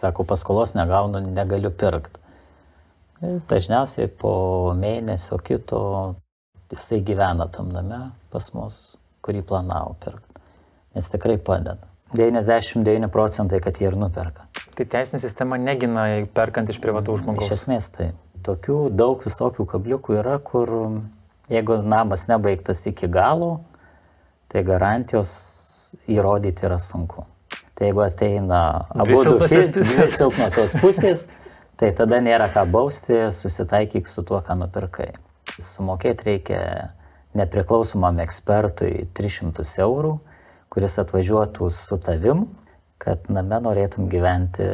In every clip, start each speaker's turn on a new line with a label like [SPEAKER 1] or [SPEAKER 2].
[SPEAKER 1] Sako, paskolos negaunu, negaliu pirkti. Dažniausiai po mėnesio kito jisai gyvena tam name pas mus, kurį planavo pirkti. Nes tikrai padeda. 99% kad jie ir nuperka.
[SPEAKER 2] Tai teisinė sistema negina perkant iš privataus žmogaus?
[SPEAKER 1] Iš esmės tai. Tokių daug visokių kabliukų yra, kur jeigu namas nebaigtas iki galo, tai garantijos įrodyti yra sunku. Tai jeigu ateina abu dvi silpnosios pusės, tai tada nėra ką bausti, susitaikyk su tuo, ką nupirkai. Sumokėti reikia nepriklausomam ekspertui 300 eurų, kuris atvažiuotų su tavim, kad name norėtum gyventi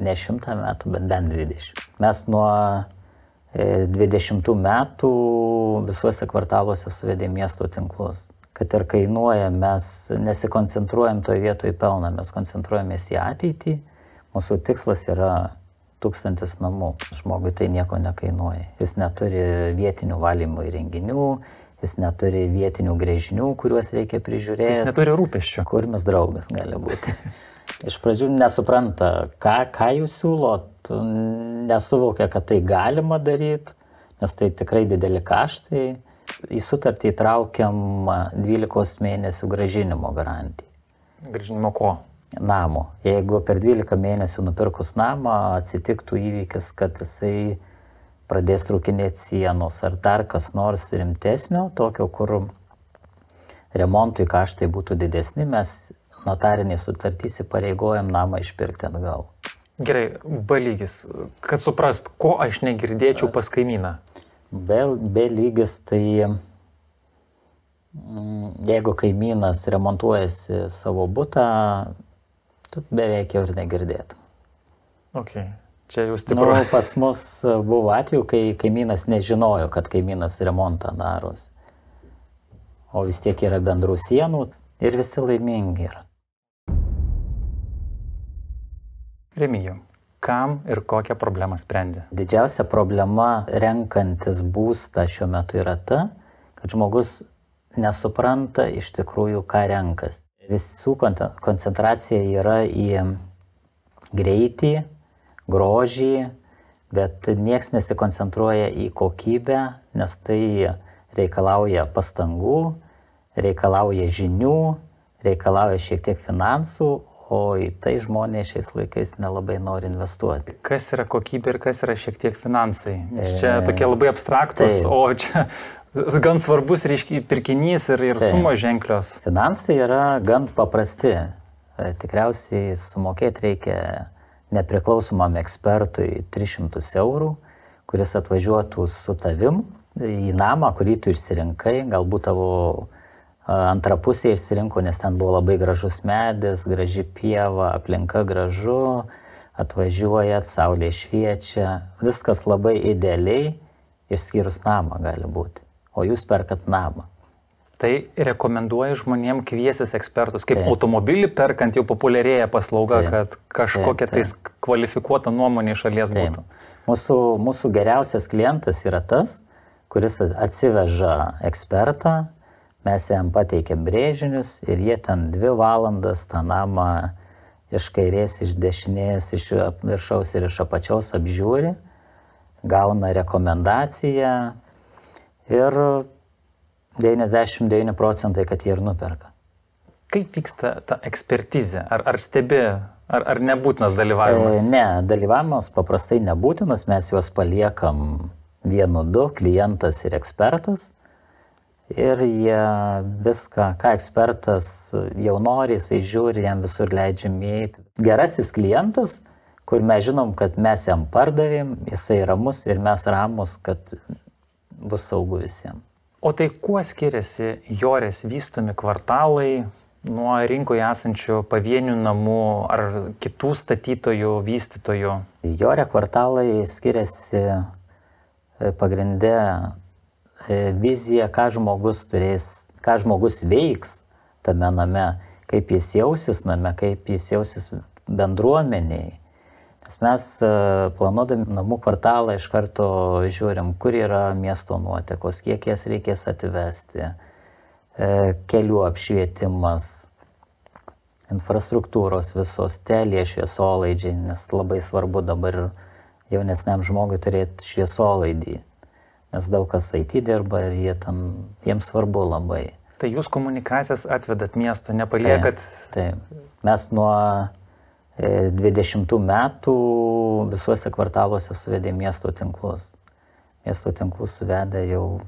[SPEAKER 1] ne 100 metų, bet bent 20. Mes nuo 20 metų visuose kvartaluose suvedėm miesto tinklus. Kad ir kainuoja, mes nesikoncentruojam toje vietoje pelną, mes koncentruojamės į ateitį. Mūsų tikslas yra 1000 namų. Žmogui tai nieko nekainuoja. Jis neturi vietinių valymo įrenginių, jis neturi vietinių gręžinių, kuriuos reikia prižiūrėti.
[SPEAKER 2] Jis neturi rūpesčio.
[SPEAKER 1] Kurmis draugas gali būti. Iš pradžių nesupranta, ką jūs siūlot, nesuvokia, kad tai galima daryti, nes tai tikrai dideli kaštai. Į sutartį įtraukiam 12 mėnesių grąžinimo garantiją.
[SPEAKER 2] Grąžinimo ko?
[SPEAKER 1] Namo. Jeigu per 12 mėnesių nupirkus namą atsitiktų įvykis, kad jisai pradės trūkinėti sienos ar dar kas nors rimtesnio, tokio, kur remontui kaštai būtų didesni, mes notariniai sutartys įpareigojam namą išpirkti atgal.
[SPEAKER 2] Gerai, B lygis. Kad suprast, ko aš negirdėčiau pas kaimyną?
[SPEAKER 1] B lygis tai jeigu kaimynas remontuojasi savo butą, tu beveik jau ir negirdėtum.
[SPEAKER 2] Ok, čia jau stipru.
[SPEAKER 1] Pas mus buvo atveju, kai kaimynas nežinojo, kad kaimynas remontą darosi. O vis tiek yra bendrų sienų ir visi laimingi yra.
[SPEAKER 2] Remigijau, kam ir kokią problemą sprendė?
[SPEAKER 1] Didžiausia problema renkantis būstą šiuo metu yra ta, kad žmogus nesupranta iš tikrųjų, ką renkas. Visų koncentracija yra į greitį, grožį, bet nieks nesikoncentruoja į kokybę, nes tai reikalauja pastangų, reikalauja žinių, reikalauja šiek tiek finansų, o į tai žmonės šiais laikais nelabai nori investuoti.
[SPEAKER 2] Kas yra kokybė ir kas yra šiek tiek finansai? Čia tokie labai abstraktus, o čia gan svarbus pirkinys ir sumos ženklios.
[SPEAKER 1] Finansai yra gan paprasti. Tikriausiai sumokėti reikia nepriklausomam ekspertui 300 eurų, kuris atvažiuotų su tavim į namą, kurį tu išsirinkai. Galbūt tavo antra pusė išsirinko, nes ten buvo labai gražus medis, graži pieva, aplinka gražu, atvažiuojat, saulė šviečia. Viskas labai idealiai, išskyrus namą gali būti. O jūs perkat namą.
[SPEAKER 2] Tai rekomenduoju žmonėm kviestis ekspertus, kaip automobilį perkant jau populiarėja paslauga, kad kažkokia tais kvalifikuota nuomonė iš šalies būtų.
[SPEAKER 1] Mūsų geriausias klientas yra tas, kuris atsiveža ekspertą, mes jam pateikėm brėžinius ir jie ten 2 valandas tą namą iš kairės, iš dešinės, iš viršaus ir iš apačios apžiūri, gauna rekomendaciją. Ir 99% kad jie ir nuperka.
[SPEAKER 2] Kaip vyksta ta ekspertizė? Ar stebi, ar nebūtinas dalyvavimas?
[SPEAKER 1] Ne, dalyvavimas paprastai nebūtinas, mes juos paliekam 1-2, klientas ir ekspertas. Ir jie viską, ką ekspertas jau nori, jisai žiūri, jam visur leidžiam įeiti. Gerasis klientas, kur mes žinom, kad mes jam pardavėm, jisai ramus ir mes ramus, kad bus saugu visiems.
[SPEAKER 2] O tai kuo skiriasi Jorės vystomi kvartalai nuo rinkoje esančių pavienių namų ar kitų statytojų, vystytojų?
[SPEAKER 1] Jorė kvartalai skiriasi pagrinde vizija, ką žmogus turės, ką žmogus veiks tame name, kaip jis jausis name, kaip jis jausis bendruomeniai. Nes mes planuodami namų kvartalą iš karto žiūrim, kur yra miesto nuotekos, kiek jas reikės atvesti, kelių apšvietimas, infrastruktūros visos, telė, šviesolaidžiai, nes labai svarbu dabar jaunesniam žmogui turėti šviesolaidį, nes daug kas IT dirba ir jiems svarbu labai.
[SPEAKER 2] Tai jūs komunikacijas atvedat miesto, nepaliekat?
[SPEAKER 1] Taip. Mes nuo 20 metų visuose kvartaluose suvedė miesto tinklus. Miesto tinklus suvedė jau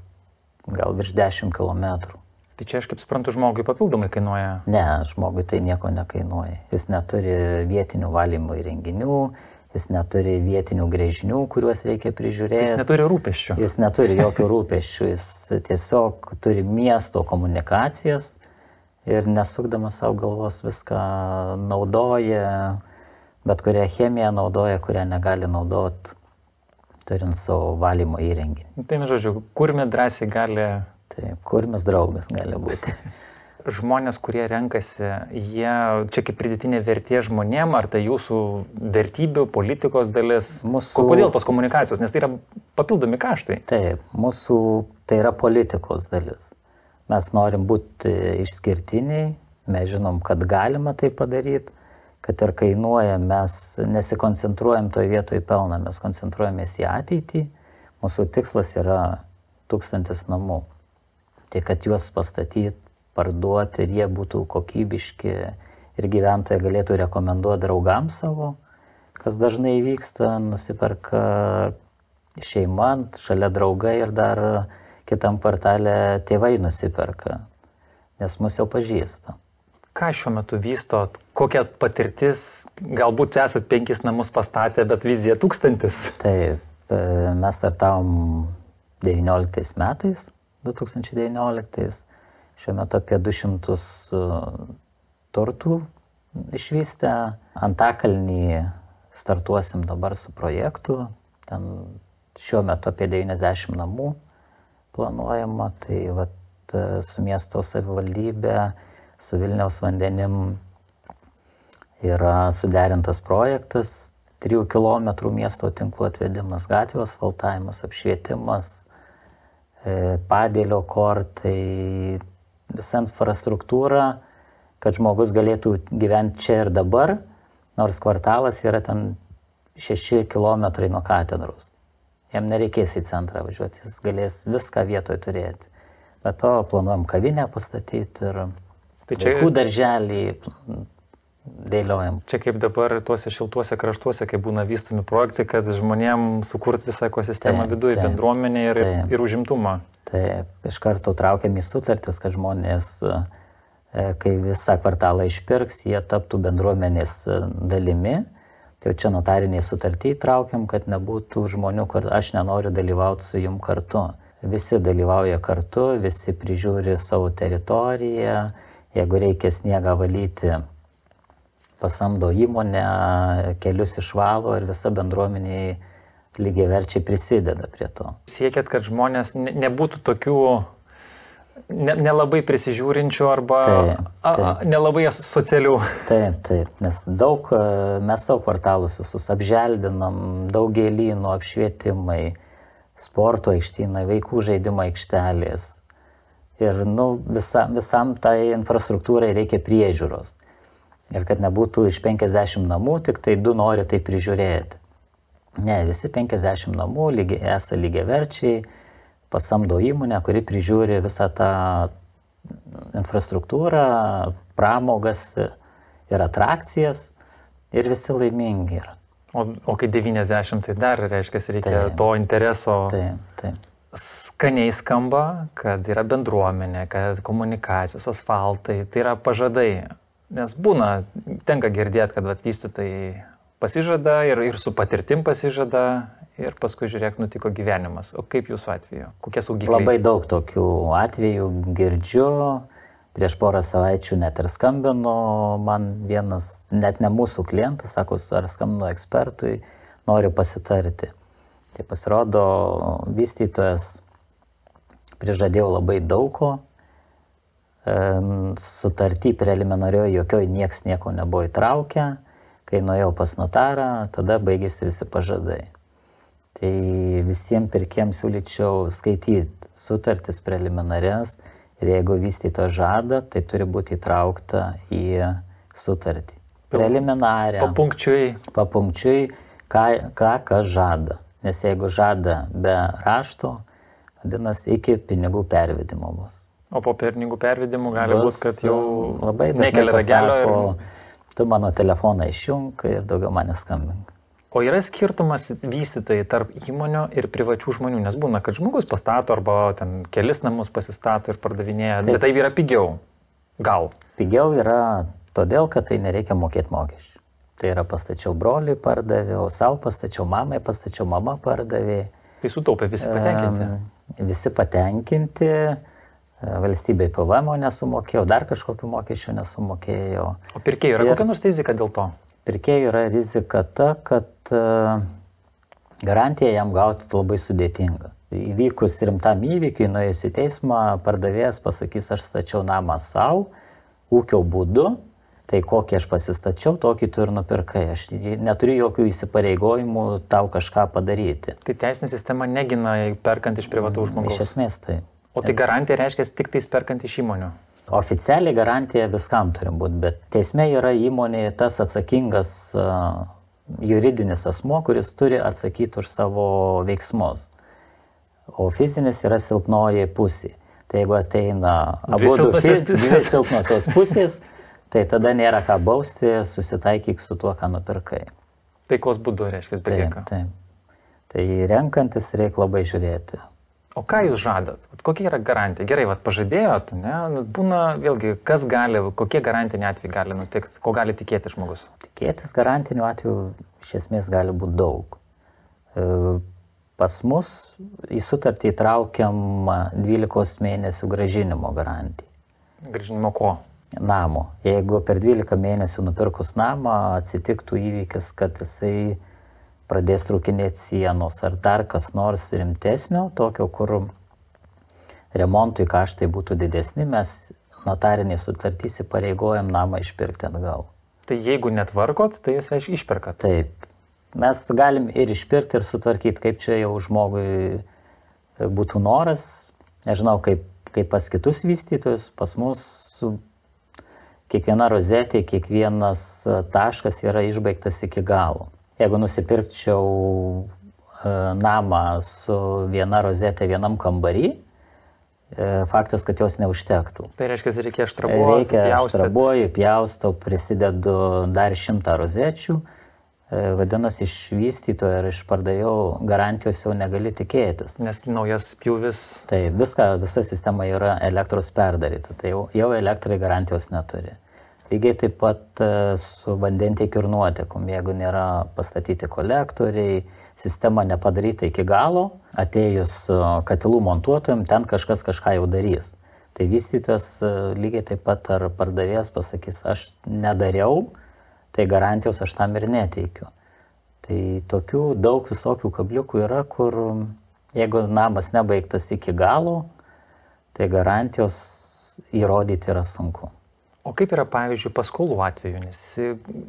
[SPEAKER 1] gal virš 10 kilometrų.
[SPEAKER 2] Tai čia, aš kaip suprantu, žmogui papildomai kainuoja?
[SPEAKER 1] Ne, žmogui tai nieko nekainuoja. Jis neturi vietinių valymo įrenginių, jis neturi vietinių gręžinių, kuriuos reikia prižiūrėti.
[SPEAKER 2] Jis neturi rūpesčių.
[SPEAKER 1] Jis neturi jokių rūpesčių, jis tiesiog turi miesto komunikacijas ir nesukdamas savo galvos viską naudoja, bet kurią chemiją naudoja, kurią negali naudoti, turint savo valymo įrenginį.
[SPEAKER 2] Tai, žodžiu, kurmi drąsiai gali...
[SPEAKER 1] Taip, kurmis draugas gali būti.
[SPEAKER 2] Žmonės, kurie renkasi, jie čia kaip pridėtinė vertė žmonėm, ar tai jūsų vertybių, politikos dalis? Kodėl tos komunikacijos? Nes tai yra papildomi kaštai.
[SPEAKER 1] Taip, mūsų tai yra politikos dalis. Mes norim būti išskirtiniai, mes žinom, kad galima tai padaryti, kad ir kainuoja, mes nesikoncentruojam toje vietoje pelną, mes koncentruojamės į ateitį. Mūsų tikslas yra 1000 namų. Tai kad juos pastatyti, parduoti ir jie būtų kokybiški ir gyventojai galėtų rekomenduoti draugams savo, kas dažnai vyksta, nusiperka šeima, šalia draugai ir dar kitam kvartale tėvai nusiperka, nes mus jau pažįsta.
[SPEAKER 2] Ką šiuo metu vystot? Kokia patirtis? Galbūt esat 5 namus pastatę, bet vizija 1000?
[SPEAKER 1] Taip, mes startavom 19 metais. 2019, šiuo metu apie 200 turtų išvystę. Antakalnį startuosim dabar su projektu, ten šiuo metu apie 90 namų planuojama, tai vat, su miesto savivaldybė, su Vilniaus vandenim yra suderintas projektas, 3 km miesto tinklo atvedimas, gatvių asfaltavimas, apšvietimas, padėlio kortai, visa infrastruktūra, kad žmogus galėtų gyventi čia ir dabar, nors kvartalas yra ten 6 km nuo katedros. Jam nereikės į centrą važiuoti, jis galės viską vietoje turėti. Be to planuojam kavinę pastatyti ir vaikų darželį dėliojam.
[SPEAKER 2] Čia kaip dabar tuose šiltuose kraštuose, kai būna vystomi projektai, kad žmonėm sukurti visą ekosistemą viduje, bendruomenę ir užimtumą.
[SPEAKER 1] Taip, iš karto traukiam į sutartis, kad žmonės, kai visą kvartalą išpirks, jie taptų bendruomenės dalimi. Tai čia notariniai sutartį traukiam, kad nebūtų žmonių, kur aš nenoriu dalyvauti su jum kartu. Visi dalyvauja kartu, visi prižiūri savo teritoriją, jeigu reikia sniegą valyti, pasamdo įmonę, kelius išvalo ir visa bendruomeniai lygiaverčiai prisideda prie to.
[SPEAKER 2] Siekėt, kad žmonės nebūtų tokių nelabai prisižiūrinčių arba nelabai socialių.
[SPEAKER 1] Taip, nes daug mes savo kvartalus visus apželdinam, daug gėlynų, apšvietimai, sporto aikštynai, vaikų žaidimo aikštelės. Ir visam tai infrastruktūrai reikia priežiūros. Ir kad nebūtų iš 50 namų, tik tai 2 nori tai prižiūrėti. Ne, visi 50 namų esą lygiaverčiai, pasamdo įmonę, kuri prižiūri visą tą infrastruktūrą, pramogas ir atrakcijas ir visi laimingi yra.
[SPEAKER 2] O kai 90, tai dar reiškia, reikia to intereso.
[SPEAKER 1] Taip.
[SPEAKER 2] Skaniai skamba, kad yra bendruomenė, kad komunikacijos, asfaltai, tai yra pažadai. Nes būna, tenka girdėti, kad vystytojai pasižada ir su patirtim pasižada ir paskui žiūrėk, nutiko gyvenimas. O kaip jūsų atveju? Kokie saugikliai?
[SPEAKER 1] Labai daug tokių atvejų girdžiu. Prieš porą savaičių net ir skambino man vienas, net ne mūsų klientas, sako, ar skambino ekspertui, noriu pasitarti. Tai pasirodo, vystytojas prižadėjo labai daug ko. Sutartį preliminarioje jokioj nieks nieko nebuvo įtraukę, kai nuėjau pas notarą, tada baigėsi visi pažadai. Tai visiems pirkėjams siūlyčiau skaityti sutartis preliminarias ir jeigu vystytojas žada, tai turi būti įtraukta į sutartį. Preliminarią. Papunkčiui, kas žada. Nes jeigu žada be rašto, vadinasi, iki pinigų pervedimo bus.
[SPEAKER 2] O po pinigų pervedimų gali būti, kad jau
[SPEAKER 1] labai dažnai pasako, tu mano telefoną išjunk ir daugiau mane skambink.
[SPEAKER 2] O yra skirtumas vystytojai tarp įmonių ir privačių žmonių, nes būna, kad žmogus pastato arba ten kelis namus pasistato ir pardavinėja, bet tai yra pigiau. Gal?
[SPEAKER 1] Pigiau yra todėl, kad tai nereikia mokėti mokesčių. Tai yra pastačiau broliui pardavė, savo pastačiau mamai, pastačiau mama pardavė.
[SPEAKER 2] Tai sutaupė visi patenkinti.
[SPEAKER 1] Visi patenkinti, valstybei PVM nesumokėjau, dar kažkokiu mokesčiu nesumokėjau.
[SPEAKER 2] O pirkėjų yra kokia nors rizika dėl to?
[SPEAKER 1] Pirkėjų yra rizika ta, kad garantiją jam gauti labai sudėtinga. Įvykus rimtam įvykiui, nuėjus į teismą, pardavėjas pasakys, aš stačiau namą savo, ūkio būdu, tai kokį aš pasistačiau, tokį tu ir nupirkai. Aš neturiu jokių įsipareigojimų tau kažką padaryti.
[SPEAKER 2] Tai teisinė sistema negina perkant iš privataus žmogaus?
[SPEAKER 1] Iš esmės tai.
[SPEAKER 2] O tai garantija reiškia tik tais perkant iš įmonių?
[SPEAKER 1] Oficialiai garantija viskam turi būti, bet teisme yra įmonė tas atsakingas juridinis asmuo, kuris turi atsakyti už savo veiksmus. O fizinis yra silpnoji pusė. Tai jeigu ateina dvi silpnosios pusės, tai tada nėra ką bausti, susitaikyk su tuo, ką nupirkai.
[SPEAKER 2] Taikos būdu reiškia, belieka.
[SPEAKER 1] Taip. Tai renkantis reikia labai žiūrėti.
[SPEAKER 2] O ką jūs žadat? Kokia yra garantija? Gerai, pažadėjot, ne? Būna, vėlgi, kas gali, kokie garantiniai atvejai gali nutikti, ko gali tikėti žmogus?
[SPEAKER 1] Tikėtis garantinių atvejų iš esmės gali būti daug. Pas mus į sutartį įtraukiam 12 mėnesių grąžinimo garantiją.
[SPEAKER 2] Grąžinimo ko?
[SPEAKER 1] Namo. Jeigu per 12 mėnesių nupirkus namą atsitiktų įvykis, kad jisai pradės trūkinėti sienos ar dar kas nors rimtesnio, tokio, kur remontui kaštai būtų didesni, mes notariniai sutartys įpareigojam namą išpirkti atgal.
[SPEAKER 2] Tai jeigu netvarkot, tai jūs reiškia išperkat?
[SPEAKER 1] Taip. Mes galim ir išpirkti, ir sutvarkyti, kaip čia jau žmogui būtų noras. Nežinau, kaip pas kitus vystytojus, pas mus kiekviena rozetė, kiekvienas taškas yra išbaigtas iki galo. Jeigu nusipirkčiau namą su viena rozetė vienam kambarį, faktas, kad jos neužtektų.
[SPEAKER 2] Tai reiškia, reikia štrabuoti,
[SPEAKER 1] reikia štrabuoju, pjaustau, prisidedu dar 100 rozečių. Vadinasi, iš vystytojo ir iš pardavėjo garantijos jau negali tikėtis.
[SPEAKER 2] Nes naujas pjūvis.
[SPEAKER 1] Tai visa sistema yra elektros perdaryta, tai jau elektrai garantijos neturi. Lygiai taip pat su vandentiekiu ir nuotekom, jeigu nėra pastatyti kolektoriai, sistema nepadaryta iki galo, atėjus katilų montuotojams, ten kažkas kažką jau darys. Tai vystytojas lygiai taip pat ar pardavėjas pasakys, aš nedariau, tai garantijos aš tam ir neteikiu. Tai tokių daug visokių kabliukų yra, kur jeigu namas nebaigtas iki galo, tai garantijos įrodyti yra sunku.
[SPEAKER 2] O kaip yra, pavyzdžiui, paskolų atveju, nes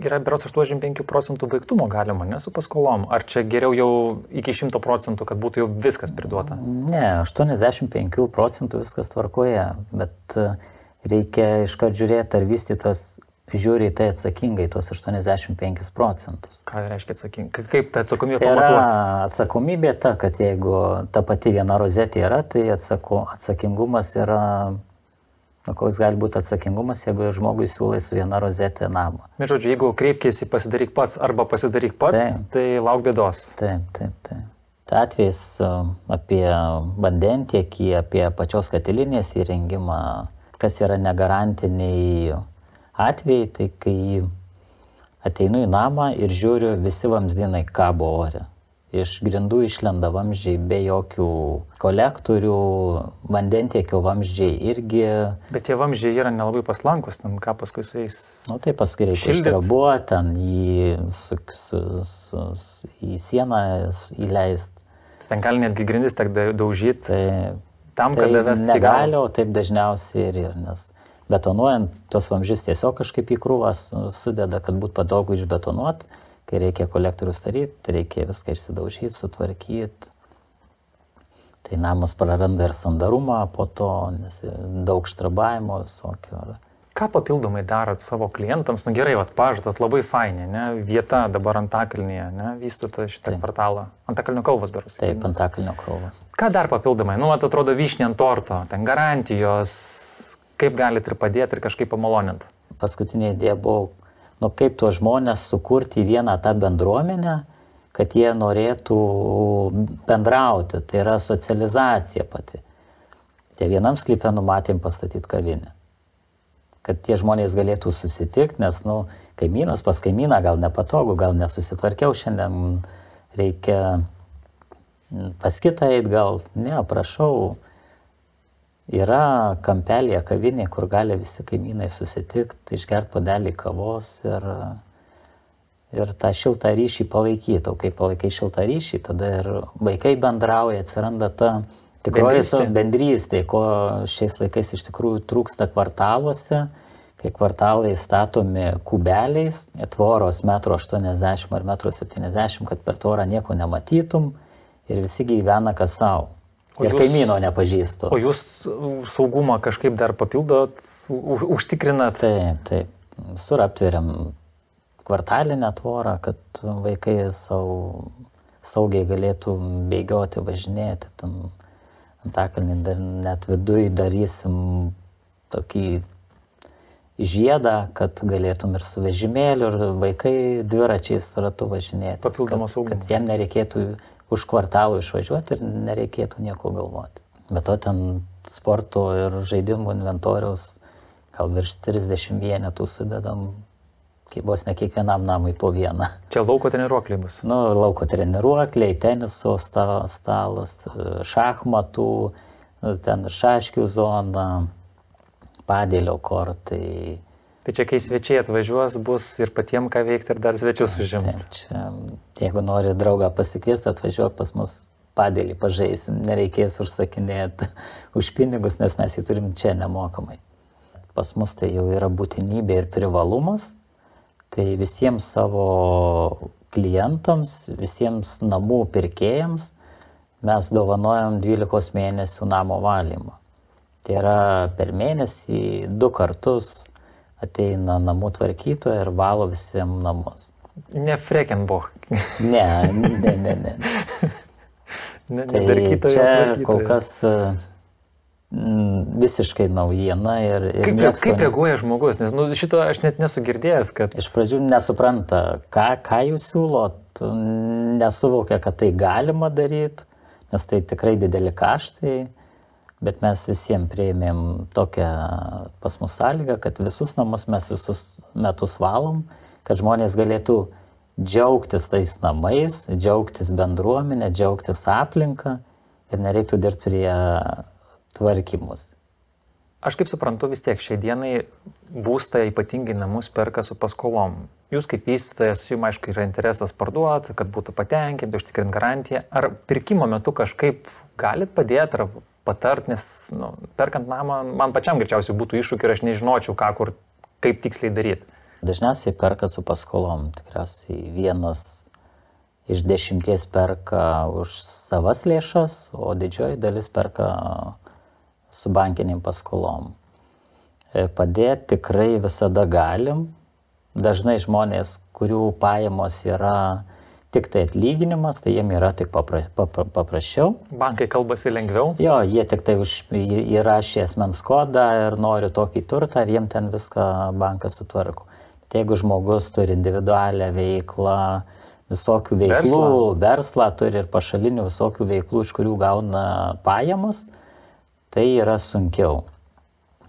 [SPEAKER 2] yra berods 85% baigtumo galima, ne, su paskolom. Ar čia geriau jau iki 100%, kad būtų jau viskas priduota?
[SPEAKER 1] Ne, 85% viskas tvarkoje, bet reikia iškart žiūrėti, ar vystytojas žiūri į tai atsakingai, tos 85%.
[SPEAKER 2] Ką reiškia atsakingai? Kaip ta atsakomybė
[SPEAKER 1] pamatuoti?
[SPEAKER 2] Tai
[SPEAKER 1] yra atsakomybė ta, kad jeigu ta pati viena rozetė yra, tai atsakingumas yra... Koks gali būti atsakingumas, jeigu žmogui siūlai su viena rozetė namą.
[SPEAKER 2] Bet žodžiu, jeigu kreipkėsi pasidaryk pats arba pasidaryk pats, tai lauk bėdos.
[SPEAKER 1] Taip. Tai atvejs apie vandentiekį, apie pačios katilinės įrengimą, kas yra negarantiniai atvejai, tai kai ateinu į namą ir žiūriu, visi vamzdynai kabo ore. Iš grindų išlenda vamzdžiai be jokių kolektorių, vandentiekio vamzdžiai irgi.
[SPEAKER 2] Bet tie vamzdžiai yra nelabai paslankus, ten ką paskui su jais.
[SPEAKER 1] Tai paskui reikia ištrabuoti, ten į sieną įleisti.
[SPEAKER 2] Ten gali netgi grindis tak daužyti, tam, kad davesti
[SPEAKER 1] negali, o taip dažniausiai ir nes betonuojant, tos vamzdžius tiesiog kažkaip į krūvas sudeda, kad būtų patogu išbetonuoti. Kai reikia kolektorius daryti, reikia viską išsidaužyti, sutvarkyti. Tai namas praranda ir sandarumą po to, nes daug štrabavimo visokio.
[SPEAKER 2] Ką papildomai darot savo klientams? Nu gerai, pažadat, labai fainė, ne? Vieta dabar Antakalnyje, ne? Vystote šitą kvartalą. Antakalnio kalvos beras.
[SPEAKER 1] Taip, Antakalnio kalvos.
[SPEAKER 2] Ką dar papildomai? Nu, atrodo vyšnė ant torto, ten garantijos, kaip galit ir padėti ir kažkaip pamaloninti.
[SPEAKER 1] Paskutinė idėja buvo, nu kaip tuos žmonės sukurti vieną tą bendruomenę, kad jie norėtų bendrauti, tai yra socializacija pati. Tai vienam sklype numatėm pastatyti kavinę. Kad tie žmonės galėtų susitikti, nes, nu, kaimynas pas kaimyną gal nepatogu, gal nesusitvarkiau, šiandien reikia pas kitą eit, gal, ne, prašau, yra kampelėje kavinė, kur gali visi kaimynai susitikti, išgerti puodelį kavos ir tą šiltą ryšį palaikyti. O kai palaikai šiltą ryšį, tada ir vaikai bendrauja, atsiranda ta tikroji bendrystė, ko šiais laikais iš tikrųjų trūksta kvartaluose, kai kvartalai statomi kubeliais, tvoros 1,80 m ar 1,70 m, kad per tvorą nieko nematytum ir visi gyvena kas savo. Ir kaimyno nepažįstu.
[SPEAKER 2] O jūs saugumą kažkaip dar papildot, užtikrinat?
[SPEAKER 1] Taip. Sur aptveriam kvartalinę tvorą, kad vaikai saugiai galėtų bėgioti, važinėti. Antakalnį net viduj darysim tokį žiedą, kad galėtum ir su vežimėliu, ir vaikai dviračiais ratu važinėti.
[SPEAKER 2] Papildomas saugumas.
[SPEAKER 1] Kad jiem nereikėtų už kvartalų išvažiuoti ir nereikėtų nieko galvoti. Bet to ten sporto ir žaidimų inventoriaus gal virš 30 vienetų sudedam, vos ne kiekvienam namui po vieną.
[SPEAKER 2] Čia lauko treniruokliai bus?
[SPEAKER 1] Nu, lauko treniruokliai, teniso stalas, šachmatų, ten šaškių zona, padėlio kortai.
[SPEAKER 2] Tai čia, kai svečiai atvažiuos, bus ir patiems ką veikti ir dar svečius užimti.
[SPEAKER 1] Taip, čia, jeigu nori draugą pasikviesti, atvažiuok pas mus padėlį pažaisim, nereikės užsakinėti už pinigus, nes mes jį turim čia nemokamai. Pas mus tai jau yra būtinybė ir privalumas. Tai visiems savo klientams, visiems namų pirkėjams mes dovanojam 12 mėnesių namo valymą. Tai yra per mėnesį 2 kartus ateina namų tvarkytoja ir valo visiems namus.
[SPEAKER 2] Ne Frekenboch.
[SPEAKER 1] Ne. Tai čia kol kas visiškai naujiena ir
[SPEAKER 2] kaip reaguoja žmogus, nes šito aš net nesu girdėjęs, kad...
[SPEAKER 1] Iš pradžių nesupranta, ką jūs siūlot, nesuvokia, kad tai galima daryti, nes tai tikrai dideli kaštai, bet mes visiems priėmėm tokią pas mus sąlygą, kad visus namus mes visus metus valom, kad žmonės galėtų džiaugtis tais namais, džiaugtis bendruomenę, džiaugtis aplinką ir nereiktų dirbti prie tvarkymus.
[SPEAKER 2] Aš kaip suprantu, vis tiek šiai dienai būstą, ypatingai namus, perka su paskolom. Jūs kaip vystytojas, jums aišku yra interesas parduoti, kad būtų patenkinti, užtikrinti garantiją. Ar pirkimo metu kažkaip galit padėti ar patart, nes perkant namą, man pačiam greičiausiai būtų iššūkių ir aš nežinočiau, ką kur, kaip tiksliai daryti.
[SPEAKER 1] Dažniausiai perka su paskolom. Tikriausiai 1 iš 10 perka už savas lėšas, o didžioji dalis perka su bankiniam paskolom. Padėti tikrai visada galim. Dažnai žmonės, kurių pajamos yra tik tai atlyginimas, tai jiem yra tik paprasčiau.
[SPEAKER 2] Bankai kalbasi lengviau?
[SPEAKER 1] Jo, jie tik tai įrašė asmens kodą ir nori tokį turtą ir jiem ten viską bankas sutvarko. Tai jeigu žmogus turi individualią veiklą, visokių veiklų, verslą turi ir pašalinių visokių veiklų, iš kurių gauna pajamas, tai yra sunkiau.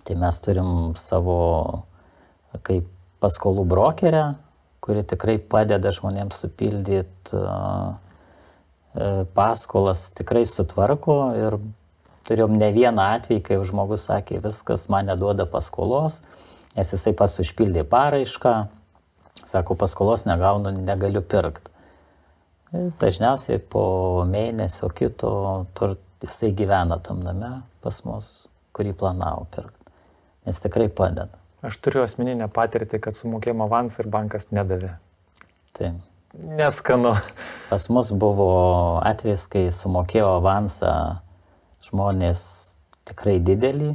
[SPEAKER 1] Tai mes turim savo kaip paskolų brokerę, kuri tikrai padeda žmonėms supildyti paskolas, tikrai sutvarko ir turėjom ne vieną atvejį, kai žmogus sakė, viskas man neduoda paskolos, nes jisai pats užpildė paraišką, sako, paskolos negaunu, negaliu pirkti. Dažniausiai po mėnesio kito jisai gyvena tam name pas mus, kurį planavo pirkti, nes tikrai padeda.
[SPEAKER 2] Aš turiu asmeninę patirtį, kad sumokėjom avansą ir bankas nedavė.
[SPEAKER 1] Taip.
[SPEAKER 2] Neskanu.
[SPEAKER 1] Pas mus buvo atvejis, kai sumokėjo avansą žmonės tikrai didelį,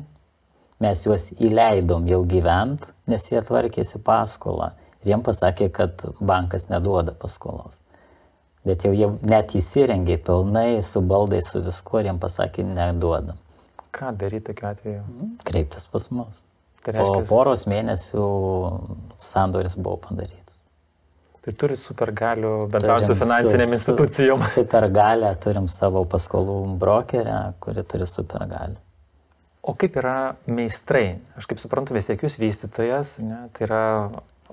[SPEAKER 1] mes juos įleidom jau gyvent, nes jie tvarkėsi paskolą. Ir jiem pasakė, kad bankas neduoda paskolos. Bet jau jie net įsirengė pilnai, su baldai, su viskuo, ir jiem pasakė, neduodam.
[SPEAKER 2] Ką daryti tokiu atveju?
[SPEAKER 1] Kreiptis pas mus.
[SPEAKER 2] Tai reiškia,
[SPEAKER 1] Po poros mėnesių sandoris buvo padarytas.
[SPEAKER 2] Tai turi supergalių bendrauti su finansinėm institucijom.
[SPEAKER 1] Supergalę, turim savo paskolų brokerę, kuri turi supergalę.
[SPEAKER 2] O kaip yra meistrai? Aš kaip suprantu, vis tiek jūs vystytojas, ne? Tai yra,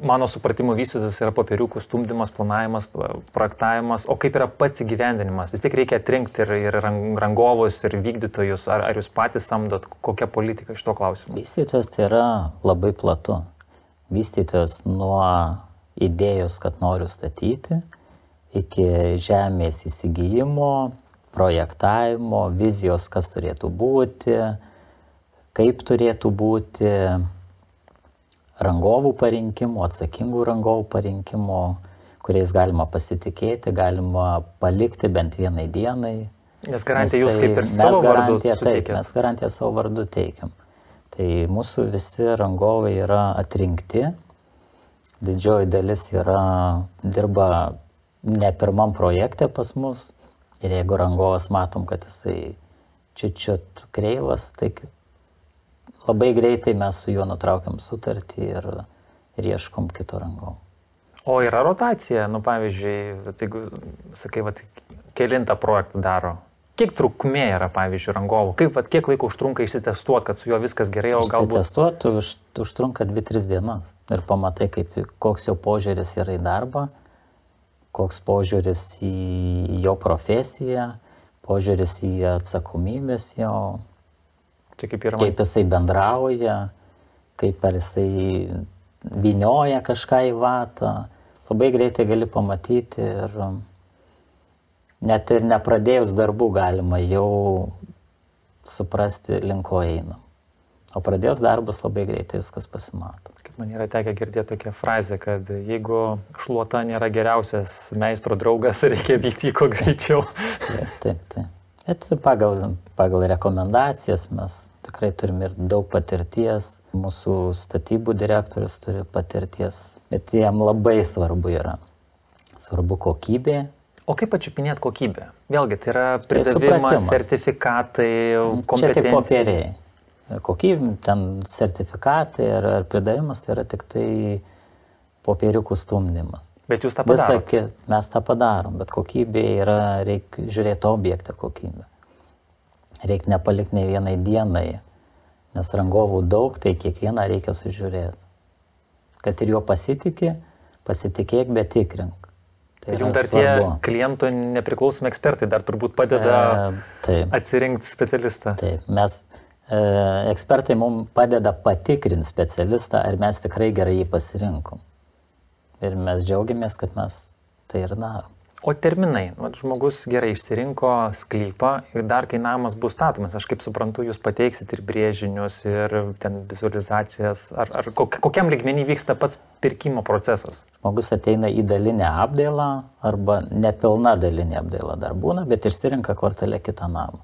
[SPEAKER 2] mano supratimu, vystytojas yra popieriukų stumdymas, planavimas, projektavimas, o kaip yra pats įgyvendinimas? Vis tiek reikia atrinkti ir rangovus, ir vykdytojus, ar jūs patys samdot, kokia politika iš to klausimu?
[SPEAKER 1] Vystytojas tai yra labai platu. Vystytojas nuo idėjos, kad noriu statyti, iki žemės įsigijimo, projektavimo, vizijos, kas turėtų būti, kaip turėtų būti, rangovų parinkimo, atsakingų rangovų parinkimo, kuriais galima pasitikėti, galima palikti bent vienai dienai.
[SPEAKER 2] Nes garantiją jūs kaip ir savo vardu
[SPEAKER 1] suteikiat? Taip, mes garantiją savo vardu teikiam. Tai mūsų visi rangovai yra atrinkti. Didžioji dalis dirba ne pirmam projekte pas mus. Ir jeigu rangovas matom, kad jisai čiut kreivas, tai labai greitai mes su juo nutraukiam sutartį ir ieškom kito rangovo.
[SPEAKER 2] O yra rotacija, nu pavyzdžiui, jeigu sakai, kelintą projektą daro, kiek trukmė yra, pavyzdžiui, rangovų? Kiek laiko užtrunka išsitestuoti, kad su juo viskas gerai, o galbūt...
[SPEAKER 1] Išsitestuoti užtrunka 2-3 dienas ir pamatai, koks jo požiūris yra į darbą, koks požiūris į jo profesiją, požiūris į atsakomybės jo, kaip jisai bendrauja, kaip ar jisai vynioja kažką į vatą. Labai greitai gali pamatyti ir net ir nepradėjus darbų galima jau suprasti, link ko einam. O pradėjus darbus labai greitai viskas pasimato.
[SPEAKER 2] Kaip man yra tekę girdėti tokią frazę, kad jeigu šluota nėra geriausias meistro draugas, reikia vykti kuo greičiau.
[SPEAKER 1] Taip. Bet pagal rekomendacijas mes tikrai turim ir daug patirties. Mūsų statybų direktorius turi patirties. Bet jam labai svarbu yra. Svarbu kokybė.
[SPEAKER 2] O kaip pačiupinėt kokybę? Vėlgi, tai yra pridavimas, sertifikatai, kompetencija.
[SPEAKER 1] Čia tik popieriai. Kokybė, ten sertifikatai ar pridavimas, tai yra tik tai popieriukų stumdymas.
[SPEAKER 2] Bet jūs tą padarot?
[SPEAKER 1] Mes tą padarom, bet kokybė yra, reikia žiūrėti objektą kokybę. Reikia nepalikti nei vienai dienai, nes rangovų daug, tai kiekvieną reikia sužiūrėti. Kad ir juo pasitikėk, bet tikrink.
[SPEAKER 2] Tai jums dar tie klientų nepriklausomi ekspertai dar turbūt padeda atsirinkti specialistą.
[SPEAKER 1] Taip, ekspertai mums padeda patikrinti specialistą, ar mes tikrai gerai jį pasirinkom. Ir mes džiaugiamės, kad mes tai ir darom.
[SPEAKER 2] O terminai, žmogus gerai išsirinko sklypą ir dar kai namas bus statomas, aš kaip suprantu, jūs pateiksit ir brėžinius, ir ten vizualizacijas, ar kokiam lygmenį vyksta pats pirkimo procesas?
[SPEAKER 1] Žmogus ateina į dalinę apdailą arba nepilna dalinė apdaila dar būna, bet išsirinka kvartale kitą namą.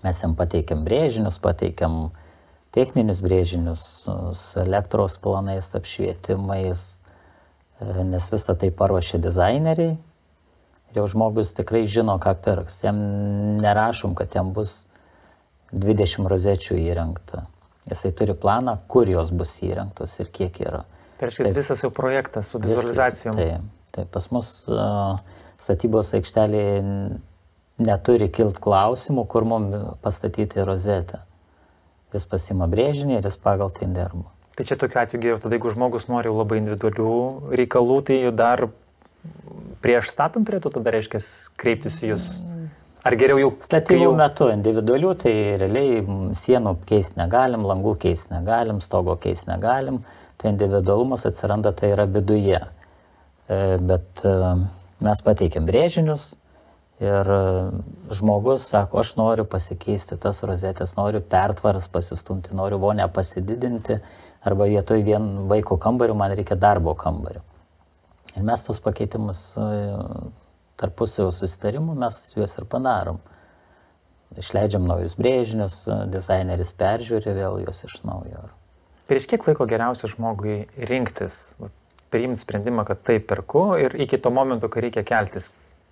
[SPEAKER 1] Mes jam pateikiam brėžinius, pateikiam techninius brėžinius su elektros planais, apšvietimais, nes visą tai paruošia dizaineriai. Ir jau žmogus tikrai žino, ką pirks. Jam nerašom, kad jam bus 20 rozečių įrengta. Jisai turi planą, kur jos bus įrengtos ir kiek yra.
[SPEAKER 2] Tai reiškia visas jau projektas su vizualizacijom.
[SPEAKER 1] Taip, pas mus statybos aikštelė neturi kilt klausimų, kur mums pastatyti rozetę. Jis pasima brėžinį ir jis pagal tai dirba.
[SPEAKER 2] Tai čia tokiu atveju geriau, tada jeigu žmogus nori labai individualių reikalų, tai dar prieš statant turėtų tada reiškia kreiptis į jūs? Ar geriau jau...
[SPEAKER 1] Statybų metu individualių, tai realiai sienų keisti negalim, langų keisti negalim, stogo keisti negalim. Tai individualumas atsiranda, tai yra viduje. Bet mes pateikiam brėžinius ir žmogus sako, aš noriu pasikeisti tas rozetės, noriu pertvaras pasistumti, noriu vonę pasididinti, arba vietoj vien vaiko kambarių man reikia darbo kambarių. Ir mes tos pakeitimus tarpusavio susitarimų mes juos ir padarom. išleidžiam naujus brėžinius, dizaineris peržiūri vėl juos iš naujo.
[SPEAKER 2] Prieš kiek laiko geriausia žmogui rinktis, priimti sprendimą, kad tai perku ir iki to momento, kai reikia keltis,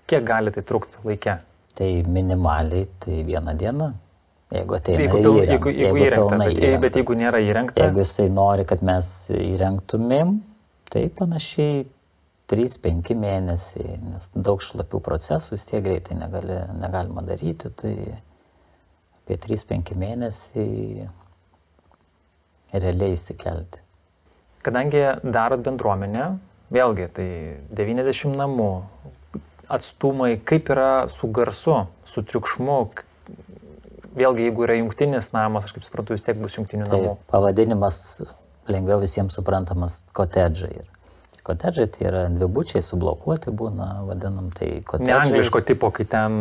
[SPEAKER 2] kiek gali tai trukti laike?
[SPEAKER 1] Tai minimaliai, tai 1 diena. Jeigu ateina
[SPEAKER 2] jeigu įrengta, bet jeigu nėra įrengta.
[SPEAKER 1] Jeigu jisai nori, kad mes įrengtumėm, tai panašiai 3-5 mėnesiai, nes daug šlapių procesų vis tiek greitai negalima daryti, tai apie 3-5 mėnesiai realiai įsikelti.
[SPEAKER 2] Kadangi darot bendruomenę, vėlgi, tai 90 namų, atstumai, kaip yra su garsu, su triukšmu, vėlgi, jeigu yra jungtinis namas, aš kaip suprantu, vis tiek bus jungtinių namų.
[SPEAKER 1] Tai pavadinimas lengviau visiems suprantamas kotedžai. Kotedžai tai yra dvibučiai sublokuoti būna, vadinam, tai kotedžai.
[SPEAKER 2] Ne angliško tipo, kai ten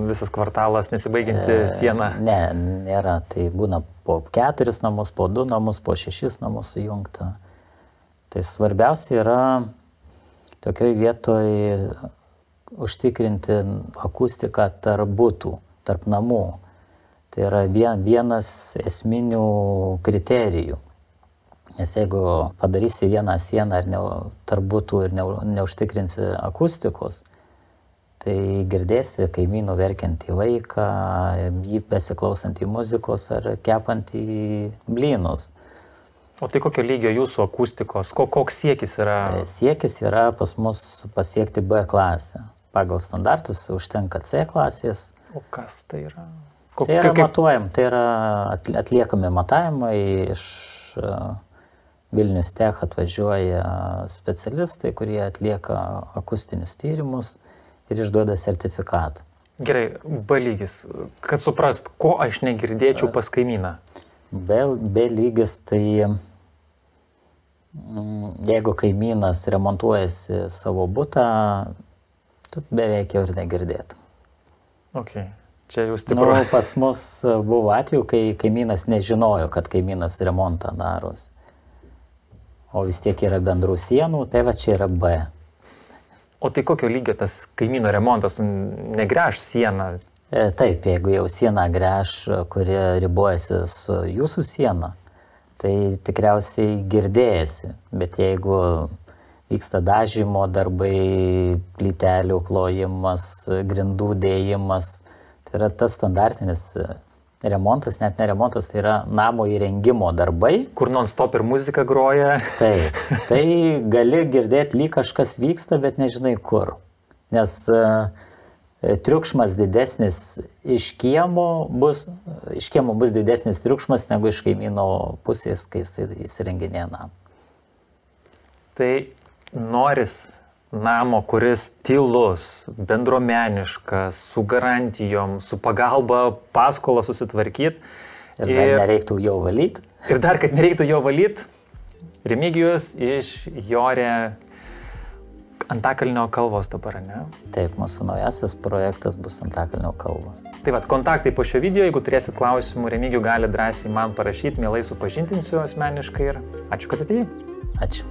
[SPEAKER 2] visas kvartalas nesibaigianti siena.
[SPEAKER 1] Ne, nėra. Tai būna po 4 namus, po 2 namus, po 6 namus sujungta. Tai svarbiausia yra tokioj vietoj užtikrinti akustiką tarp butų, tarp namų. Tai yra vienas esminių kriterijų. Nes jeigu padarysi vieną sieną tarp butų ir neužtikrinsi akustikos, tai girdėsi kaimynų verkiantį vaiką, jį besiklausantį muzikos ar kepantį blynus.
[SPEAKER 2] O tai kokio lygio jūsų akustikos, koks siekis yra?
[SPEAKER 1] Siekis yra pas mus pasiekti B klasę. Pagal standartus užtenka C klasės.
[SPEAKER 2] O kas tai yra?
[SPEAKER 1] Tai yra matuojam, tai yra atliekami matavimai iš Vilnius Tech atvažiuoja specialistai, kurie atlieka akustinius tyrimus ir išduoda sertifikatą.
[SPEAKER 2] Gerai, B lygis, kad suprast, ko aš negirdėčiau pas kaimyną?
[SPEAKER 1] B lygis, tai jeigu kaimynas remontuojasi savo butą, tu beveik jau ir negirdėtum.
[SPEAKER 2] Ok, čia jau stipru.
[SPEAKER 1] Pas mus buvo atveju, kai kaimynas nežinojo, kad kaimynas remontą darosi. O vis tiek yra bendrų sienų, tai va čia yra B.
[SPEAKER 2] O tai kokio lygio tas kaimyno remontas, tu negręš sieną?
[SPEAKER 1] Taip, jeigu jau sieną gręš, kuri ribojasi su jūsų siena, tai tikriausiai girdėjasi. Bet jeigu vyksta dažymo darbai, plytelių klojimas, grindų dėjimas, tai yra tas standartinis remontas, net ne remontas, tai yra namo įrengimo darbai.
[SPEAKER 2] Kur non-stop ir muzika groja.
[SPEAKER 1] Taip, tai gali girdėti, lyg kažkas vyksta, bet nežinai kur. Nes triukšmas didesnis iš kiemo bus didesnis triukšmas negu iš kaimyno pusės, kai jis įsirenginėja namą.
[SPEAKER 2] Tai noris namo, kuris tylus, bendruomeniškas, su garantijom, su pagalba paskolą susitvarkyti.
[SPEAKER 1] Ir dar nereiktų jo valyti.
[SPEAKER 2] Ir dar, kad nereiktų jo valyti, Remigijus iš Jorė Antakalnio kalvos dabar, ne?
[SPEAKER 1] Taip, mūsų naujasis projektas bus Antakalnio kalvos.
[SPEAKER 2] Tai vat, kontaktai po šio video, jeigu turėsit klausimų, Remigijų gali drąsiai man parašyti, mielai supažindinsiu asmeniškai ir ačiū, kad atėjai.
[SPEAKER 1] Ačiū.